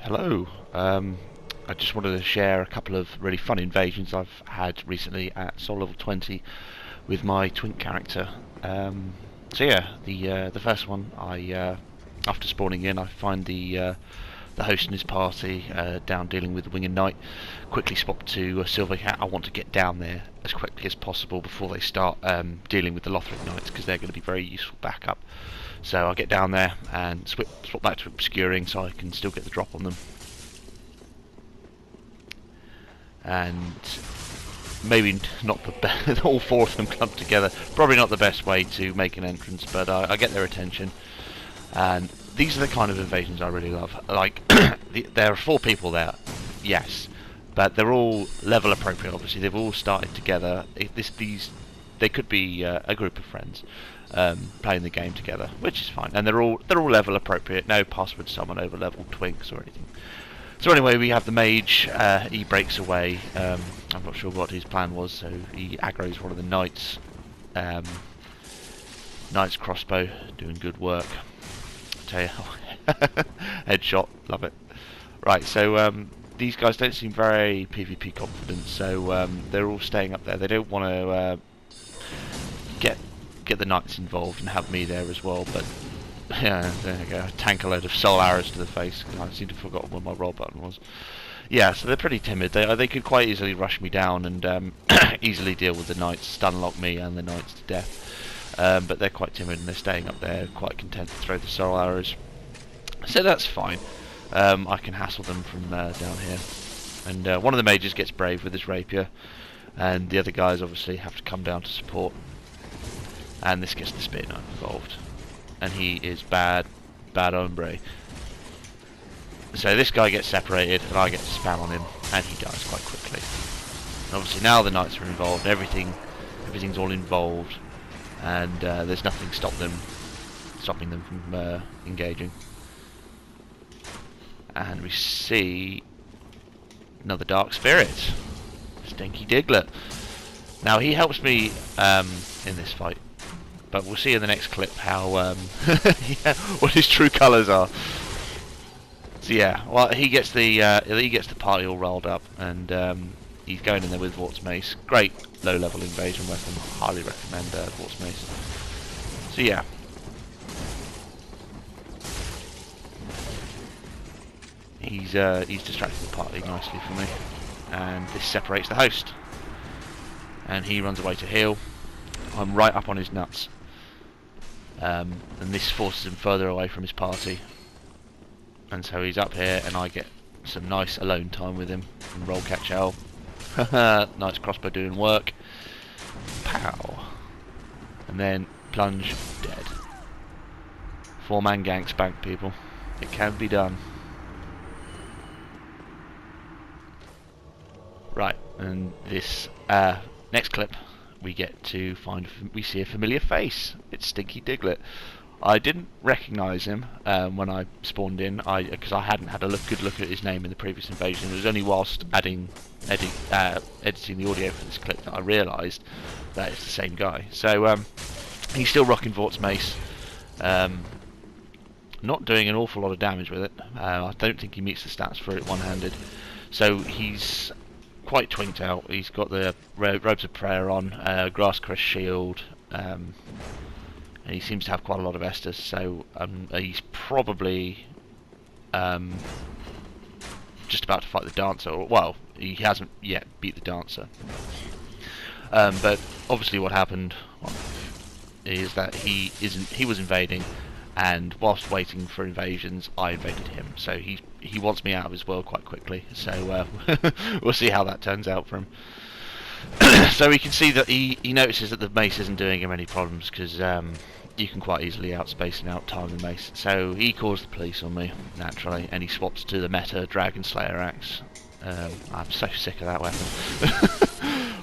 Hello. I just wanted to share a couple of really fun invasions I've had recently at Soul Level 20 with my twink character. So yeah, the first one, after spawning in, I find the host and his party down dealing with the Winged Knight. Quickly swap to Silver Cat. I want to get down there as quickly as possible before they start dealing with the Lothric Knights, because they're going to be very useful backup. So I get down there and swap back to obscuring so I can still get the drop on them. And maybe not the best, all four of them clumped together. Probably not the best way to make an entrance, but I get their attention. And these are the kind of invasions I really love. Like, there are four people there, yes, but they're all level appropriate. Obviously, they've all started together. They could be a group of friends playing the game together, which is fine. And they're all level appropriate. No password summon over level twinks or anything. So anyway, we have the mage. He breaks away. I'm not sure what his plan was, so he aggroes one of the knights. Knight's crossbow, doing good work. Tell you, headshot, love it. Right, so these guys don't seem very PvP confident, so they're all staying up there. They don't want to get the knights involved and have me there as well, but yeah, there you go. Tank a load of soul arrows to the face. I seem to have forgotten what my roll button was. Yeah, so they're pretty timid. They could quite easily rush me down and easily deal with the knights, stun lock me and the knights to death. But they're quite timid and they're staying up there, quite content to throw the soul arrows. So that's fine. I can hassle them from down here. And one of the mages gets brave with his rapier, and the other guys obviously have to come down to support. And this gets the spear knight involved. And he is bad hombre. So this guy gets separated and I get to spam on him and he dies quite quickly. And obviously now the knights are involved, everything's all involved, and there's nothing stopping them from engaging. And we see another dark spirit, Stinky Diglett. Now he helps me in this fight, but we'll see in the next clip how yeah, what his true colours are. So yeah, well he gets the party all rolled up, and he's going in there with Vort's Mace. Great low-level invasion weapon. Highly recommend Vort's Mace. So yeah. He's distracted the party nicely for me, and this separates the host. And he runs away to heal. I'm right up on his nuts, and this forces him further away from his party. And so he's up here, and I get some nice alone time with him and roll catch L. Nice crossbow doing work. Pow, and then plunge, dead. 4-man gank spank, people. It can be done. Right, and this next clip, we see a familiar face. It's Stinky Diglett. I didn't recognise him when I spawned in, because I hadn't had a good look at his name in the previous invasion. It was only whilst editing the audio for this clip that I realised that it's the same guy. So he's still rocking Vort's Mace, not doing an awful lot of damage with it. I don't think he meets the stats for it one-handed. So he's quite twinked out. He's got the robes of prayer on, grass crest shield, and he seems to have quite a lot of Estus, so he's probably just about to fight the Dancer, or well, he hasn't yet beat the Dancer. But obviously what happened is that he was invading, and whilst waiting for invasions, I invaded him. So he wants me out of his world quite quickly. So we'll see how that turns out for him. So we can see that he notices that the mace isn't doing him any problems, because you can quite easily outspace and outtime the mace. So he calls the police on me, naturally, and he swaps to the meta Dragon Slayer axe. I'm so sick of that weapon.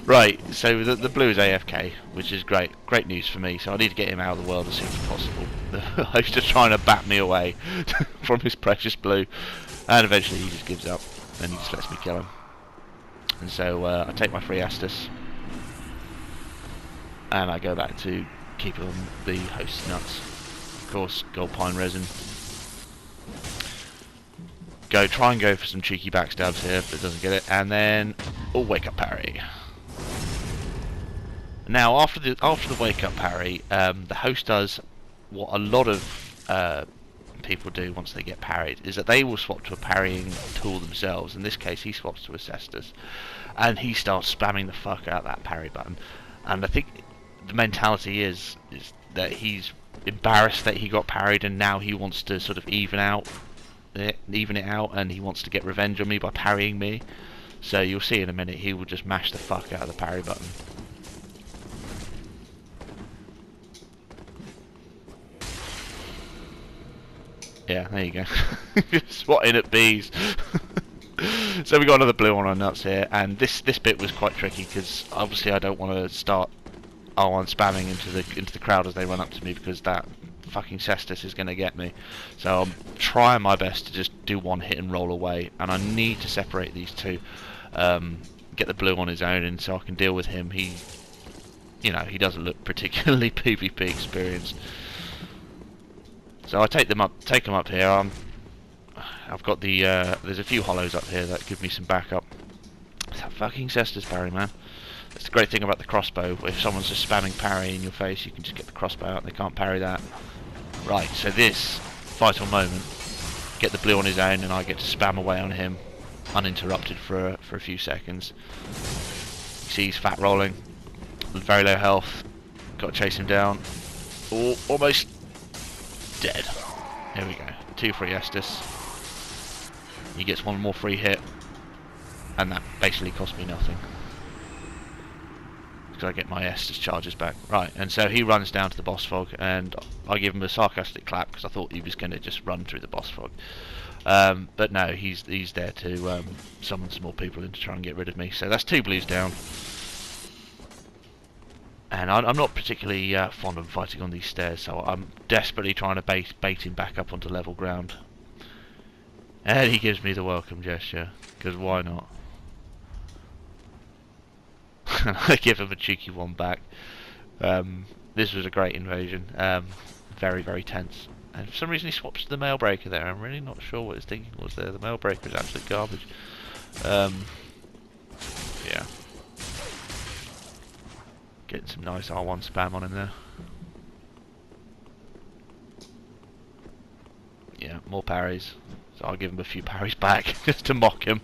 Right, so the blue is AFK, which is great news for me. So I need to get him out of the world as soon as possible. The host is trying to bat me away from his precious blue, and eventually he just gives up and he just lets me kill him. And so I take my free Estus and I go back to keep on the host's nuts. Of course, gold pine resin. try and go for some cheeky backstabs here, but doesn't get it, and then wake up parry. Now after the wake up parry, the host does what a lot of people do once they get parried, is that they will swap to a parrying tool themselves. In this case, he swaps to a cestus, and he starts spamming the fuck out of that parry button. And I think the mentality is that he's embarrassed that he got parried, and now he wants to sort of even it out, and he wants to get revenge on me by parrying me. So you'll see in a minute, he will just mash the fuck out of the parry button. Yeah, there you go. Swatting at bees. So we got another blue on our nuts here, and this bit was quite tricky because obviously I don't want to start R1 spamming into the crowd as they run up to me, because that fucking cestus is going to get me. So I'm trying my best to just do one hit and roll away, and I need to separate these two. Get the blue on his own, and so I can deal with him. He doesn't look particularly PvP experienced. So I take him up here. I've got the there's a few hollows up here that give me some backup. It's that fucking cestus parry, man. That's the great thing about the crossbow. If someone's just spamming parry in your face, you can just get the crossbow out and they can't parry that. Right, so this vital moment, get the blue on his own, and I get to spam away on him uninterrupted for a few seconds. You see he's fat rolling with very low health. Got to chase him down. Oh, almost dead. There we go. 2 free Estus. He gets one more free hit, and that basically cost me nothing because I get my Estus charges back. Right, and so he runs down to the boss fog, and I give him a sarcastic clap because I thought he was going to just run through the boss fog. But no, he's there to summon some more people in to try and get rid of me. So that's 2 blues down. And I'm not particularly fond of fighting on these stairs, so I'm desperately trying to bait him back up onto level ground. And he gives me the welcome gesture, because why not? And I give him a cheeky one back. This was a great invasion. Very, very tense. And for some reason he swaps to the mail breaker there. I'm really not sure what his thinking was there. The mail breaker is absolute garbage. Yeah. Getting some nice R1 spam on him there. Yeah, more parries. So I'll give him a few parries back just to mock him.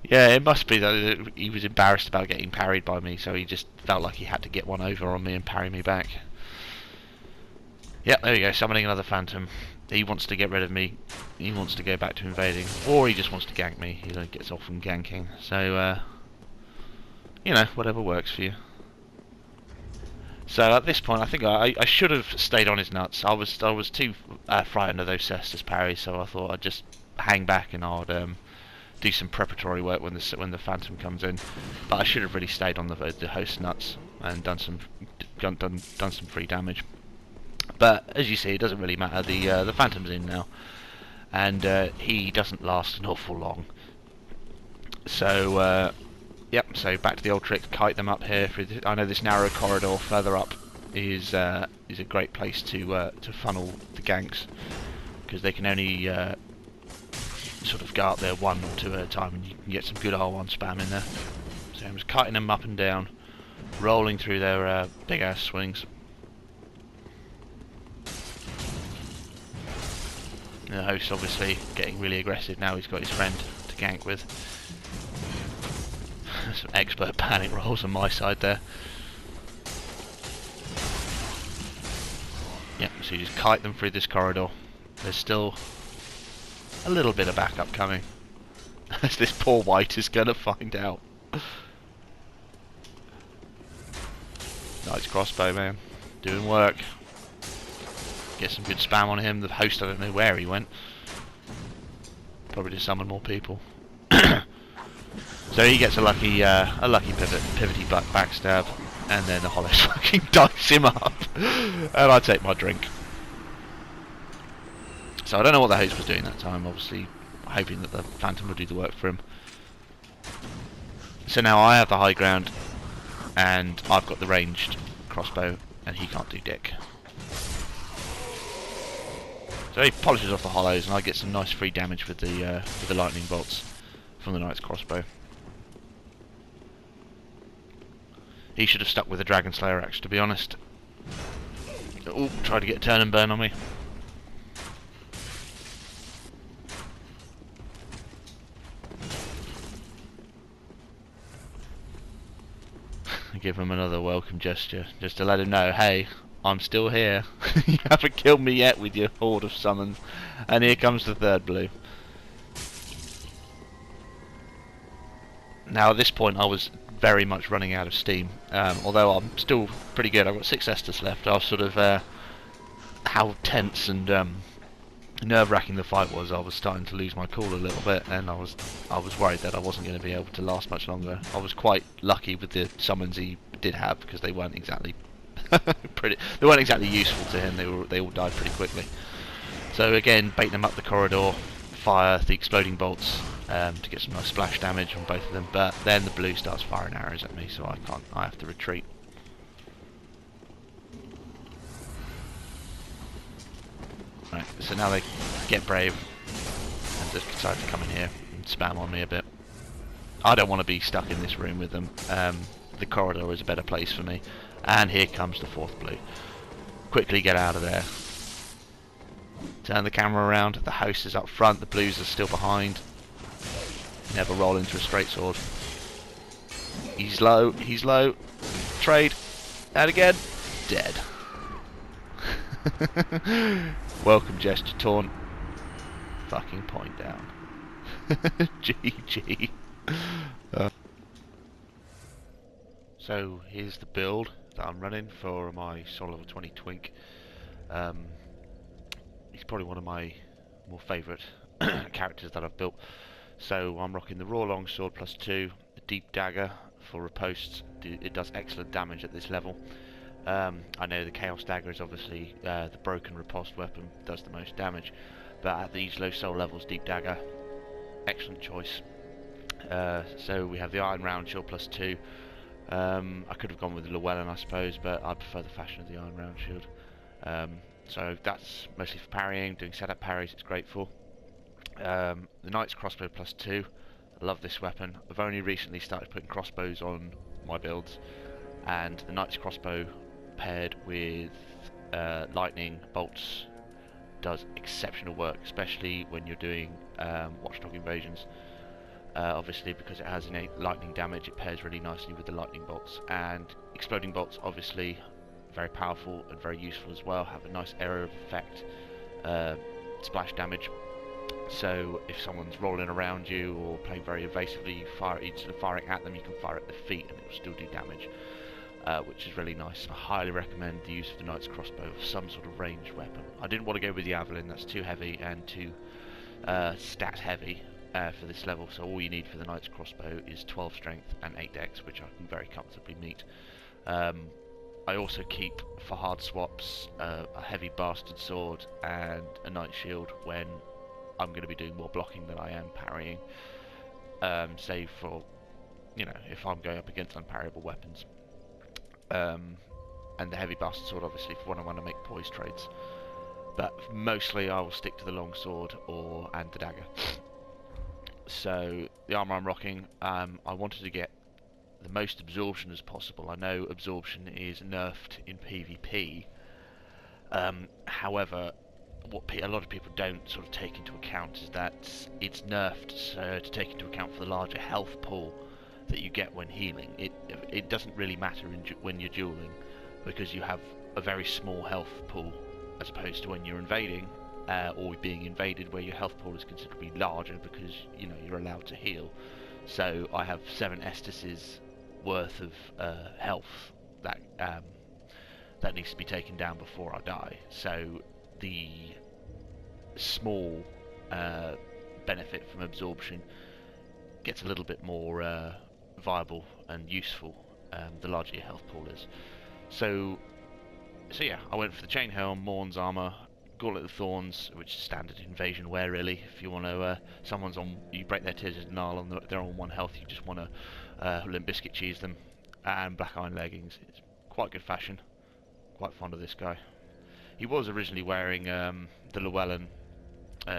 Yeah, it must be that he was embarrassed about getting parried by me, so he just felt like he had to get one over on me and parry me back. Yep, there we go, summoning another phantom. He wants to get rid of me, he wants to go back to invading, or he just wants to gank me. He gets off from ganking. So, you know, whatever works for you. So at this point, I think I should have stayed on his nuts. I was too frightened of those cestus parries, so I thought I'd just hang back and I'd do some preparatory work when the phantom comes in. But I should have really stayed on the host nuts and done some free damage. But as you see, it doesn't really matter. The phantom's in now, and he doesn't last an awful long. So. Yep, so back to the old trick, kite them up here. I know this narrow corridor further up is a great place to funnel the ganks, because they can only sort of go up there 1 or 2 at a time, and you can get some good R1 spam in there. So I'm just kiting them up and down, rolling through their big ass swings. And the host obviously getting really aggressive now. He's got his friend to gank with. Some expert panic rolls on my side there. Yep, so you just kite them through this corridor. There's still a little bit of backup coming, as this poor white is going to find out. Nice crossbow, man. Doing work. Get some good spam on him. The host, I don't know where he went. Probably to summon more people. So he gets a lucky pivoty backstab, and then the hollows fucking dice him up, and I take my drink. So I don't know what the host was doing that time, obviously hoping that the phantom would do the work for him. So now I have the high ground, and I've got the ranged crossbow, and he can't do dick. So he polishes off the hollows, and I get some nice free damage with the lightning bolts from the knight's crossbow. He should have stuck with the Dragon Slayer axe, to be honest. Oh, tried to get a turn and burn on me. I give him another welcome gesture, just to let him know, hey, I'm still here. You haven't killed me yet with your horde of summons. And here comes the third blue. Now at this point I was very much running out of steam, although I'm still pretty good. I've got 6 Estus left. I was sort of how tense and nerve-wracking the fight was. I was starting to lose my cool a little bit, and I was worried that I wasn't going to be able to last much longer. I was quite lucky with the summons he did have, because they weren't exactly they weren't exactly useful to him. They all died pretty quickly. So again, baiting them up the corridor, fire the exploding bolts to get some nice splash damage on both of them. But then the blue starts firing arrows at me, so I can't. I have to retreat. Right, so now they get brave and just decide to come in here and spam on me a bit. I don't want to be stuck in this room with them. The corridor is a better place for me. And here comes the 4th blue. Quickly get out of there. Turn the camera around. The house is up front. The blues are still behind. Never roll into a straight sword. He's low. He's low. Trade. And again. Dead. Welcome gesture taunt. Fucking point down. GG. So here's the build that I'm running for my Soul Level 20 twink. He's probably one of my more favourite characters that I've built. So I'm rocking the raw longsword +2, the deep dagger for riposts. It does excellent damage at this level. I know the Chaos Dagger is obviously the broken riposte weapon, does the most damage, but at these low soul levels, Deep Dagger, excellent choice. So we have the Iron Round Shield +2. I could have gone with the Llewellyn, I suppose, but I prefer the fashion of the Iron Round Shield. So that's mostly for parrying, doing setup parries, it's great for. The Knight's Crossbow +2, I love this weapon. I've only recently started putting crossbows on my builds, and the Knight's Crossbow paired with lightning bolts does exceptional work, especially when you're doing watchdog invasions. Obviously, because it has innate lightning damage, it pairs really nicely with the lightning bolts. And exploding bolts, obviously, very powerful and very useful as well. Have a nice area of effect, splash damage. So if someone's rolling around you or playing very evasively, instead of firing at them, you can fire at their feet and it will still do damage. Which is really nice. I highly recommend the use of the Knight's Crossbow of some sort of ranged weapon. I didn't want to go with the Javelin, that's too heavy and too stat heavy for this level, so all you need for the Knight's Crossbow is 12 strength and 8 dex, which I can very comfortably meet. I also keep, for hard swaps, a heavy bastard sword and a Knight Shield when I'm going to be doing more blocking than I am parrying, save for, you know, if I'm going up against unparryable weapons. And the heavy bastard sword obviously for when I want to make poise trades, but mostly I will stick to the long sword and the dagger. So the armor I'm rocking, I wanted to get the most absorption as possible. I know absorption is nerfed in PvP, however what a lot of people don't sort of take into account is that it's nerfed to take into account for the larger health pool that you get when healing. It doesn't really matter when you're dueling, because you have a very small health pool as opposed to when you're invading or being invaded, where your health pool is considerably larger because you're allowed to heal. So I have 7 Estises worth of health that needs to be taken down before I die. So the small benefit from absorption gets a little bit more viable and useful the larger your health pool is. So yeah, I went for the Chain Helm, Morn's Armour, Gauntlet of Thorns, which is standard invasion wear really. If you want to, you break their tears of denial and they're on 1 health, you just want to Limp Biscuit cheese them, and Black Iron Leggings. It's quite good fashion, quite fond of this guy. He was originally wearing the Llewellyn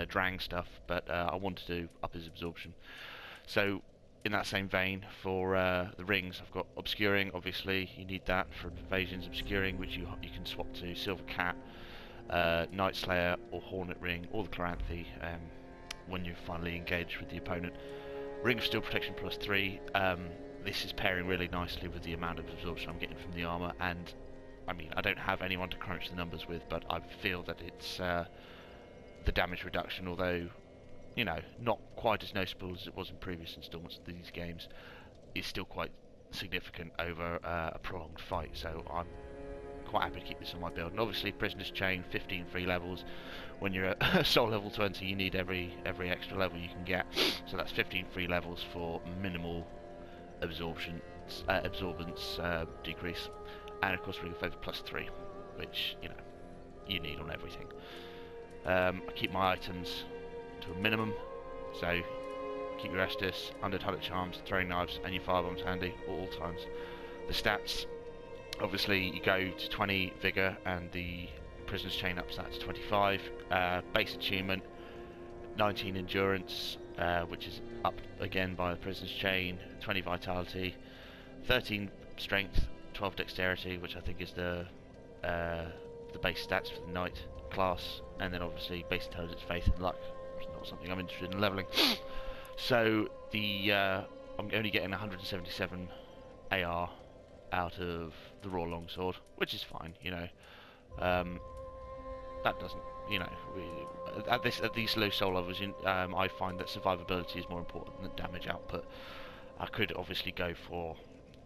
Drang stuff, but I wanted to up his absorption. So in that same vein, for the rings, I've got Obscuring. Obviously, you need that for evasions. Obscuring, which you can swap to Silver Cat, Night Slayer, or Hornet Ring, or the Chloranthe when you're finally engaged with the opponent. Ring of Steel Protection +3. This is pairing really nicely with the amount of absorption I'm getting from the armor, and I mean, I don't have anyone to crunch the numbers with, but I feel that it's the damage reduction, although, you know, not quite as noticeable as it was in previous installments of these games, is still quite significant over a prolonged fight, so I'm quite happy to keep this on my build. And obviously Prisoner's Chain, 15 free levels. When you're at soul level 20, you need every extra level you can get, so that's 15 free levels for minimal absorbance decrease. And of course Ring of Favour +3, which, you know, you need on everything. I keep my items to a minimum, so keep your Estus, Undead Hunter Charms, Throwing Knives, and your Firebombs handy at all times. The stats, obviously you go to 20 Vigor, and the Prisoner's Chain ups that to 25. Base Achievement, 19 Endurance, which is up again by the Prisoner's Chain, 20 Vitality, 13 Strength, 12 Dexterity, which I think is the base stats for the Knight class, and then obviously Base Intelligence, Faith, and Luck, which is not something I'm interested in leveling. So the I'm only getting 177 AR out of the Raw Longsword, which is fine, you know. That doesn't, you know, at these low soul levels, I find that survivability is more important than damage output. I could obviously go for,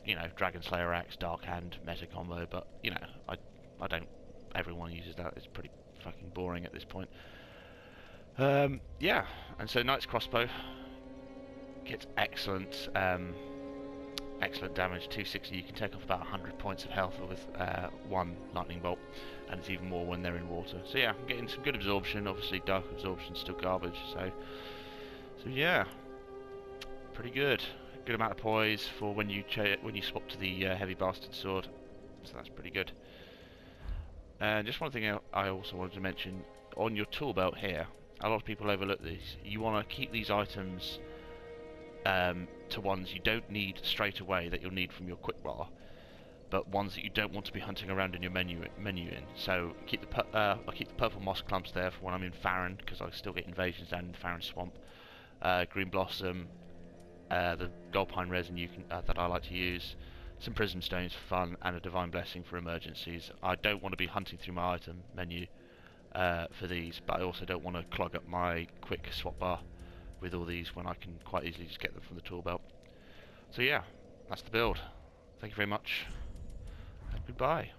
you know, Dragon Slayer Axe, Dark Hand, meta combo, but, you know, I don't. Everyone uses that. It's pretty fucking boring at this point. Yeah, and so Knight's Crossbow gets excellent excellent damage, 260. You can take off about 100 points of health with one lightning bolt, and it's even more when they're in water. So yeah, I'm getting some good absorption. Obviously dark absorption's still garbage, so yeah, pretty good. Good amount of poise for when you swap to the heavy bastard sword, so that's pretty good. And just one thing I also wanted to mention, on your tool belt here, a lot of people overlook these. You want to keep these items to ones you don't need straight away that you'll need from your quick bar, but ones that you don't want to be hunting around in your menu in. So keep I'll keep the purple moss clumps there for when I'm in Farron, because I still get invasions down in the Farron swamp. Green blossom, the gold pine resin that I like to use, some prism stones for fun, and a divine blessing for emergencies. I don't want to be hunting through my item menu for these, but I also don't want to clog up my quick swap bar with all these when I can quite easily just get them from the tool belt. So yeah, that's the build. Thank you very much, and goodbye.